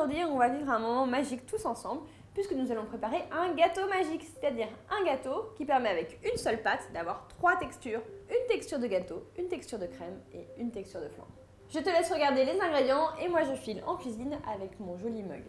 aujourd'hui, on va vivre un moment magique tous ensemble puisque nous allons préparer un gâteau magique, c'est-à-dire un gâteau qui permet avec une seule pâte d'avoir 3 textures. Une texture de gâteau, une texture de crème et une texture de flan. Je te laisse regarder les ingrédients et moi je file en cuisine avec mon joli mug.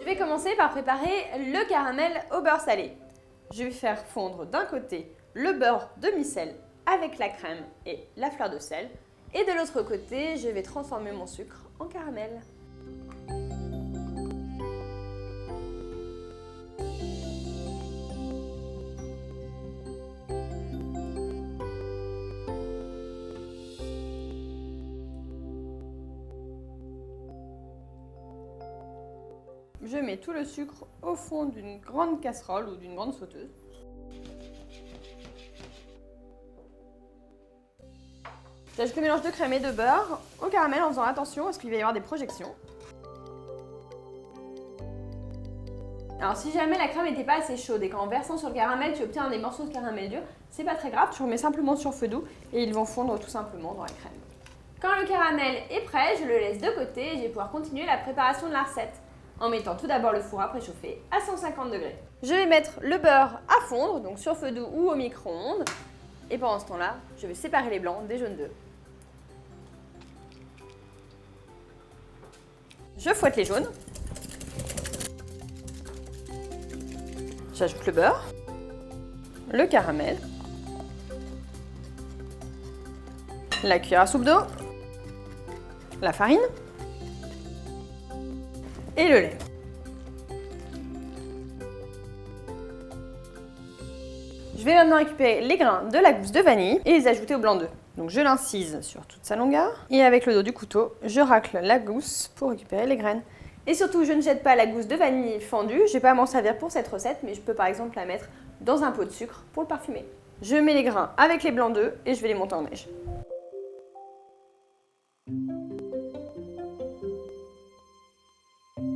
Je vais commencer par préparer le caramel au beurre salé. Je vais faire fondre d'un côté le beurre demi-sel avec la crème et la fleur de sel et de l'autre côté, je vais transformer mon sucre en caramel. Je mets tout le sucre au fond d'une grande casserole ou d'une grande sauteuse. J'ajoute le mélange de crème et de beurre au caramel en faisant attention à ce qu'il va y avoir des projections. Alors si jamais la crème n'était pas assez chaude et qu'en versant sur le caramel tu obtiens des morceaux de caramel dur, c'est pas très grave, tu remets simplement sur feu doux et ils vont fondre tout simplement dans la crème. Quand le caramel est prêt, je le laisse de côté et je vais pouvoir continuer la préparation de la recette en mettant tout d'abord le four à préchauffer à 150 degrés. Je vais mettre le beurre à fondre, donc sur feu doux ou au micro-ondes. Et pendant ce temps-là, je vais séparer les blancs des jaunes d'œufs. Je fouette les jaunes. J'ajoute le beurre, le caramel, la cuillère à soupe d'eau, la farine et le lait. Je vais maintenant récupérer les grains de la gousse de vanille et les ajouter au blanc d'œuf. Donc je l'incise sur toute sa longueur et avec le dos du couteau, je racle la gousse pour récupérer les graines. Et surtout, je ne jette pas la gousse de vanille fendue, je ne vais pas m'en servir pour cette recette, mais je peux par exemple la mettre dans un pot de sucre pour le parfumer. Je mets les grains avec les blancs d'œufs et je vais les monter en neige.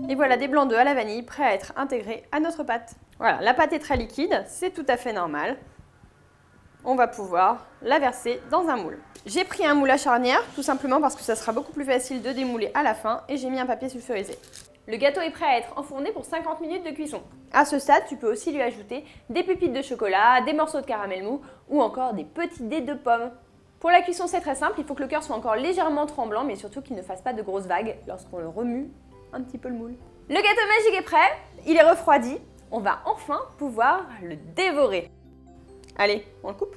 Et voilà des blancs d'œufs à la vanille prêts à être intégrés à notre pâte. Voilà, la pâte est très liquide, c'est tout à fait normal. On va pouvoir la verser dans un moule. J'ai pris un moule à charnière, tout simplement parce que ça sera beaucoup plus facile de démouler à la fin et j'ai mis un papier sulfurisé. Le gâteau est prêt à être enfourné pour 50 minutes de cuisson. À ce stade, tu peux aussi lui ajouter des pépites de chocolat, des morceaux de caramel mou ou encore des petits dés de pommes. Pour la cuisson, c'est très simple, il faut que le cœur soit encore légèrement tremblant, mais surtout qu'il ne fasse pas de grosses vagues lorsqu'on le remue un petit peu le moule. Le gâteau magique est prêt, il est refroidi, on va enfin pouvoir le dévorer. Allez, on le coupe.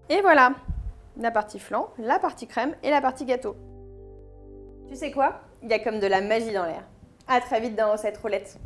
Et voilà, la partie flan, la partie crème et la partie gâteau. Tu sais quoi? Il y a comme de la magie dans l'air. À très vite dans cette roulette.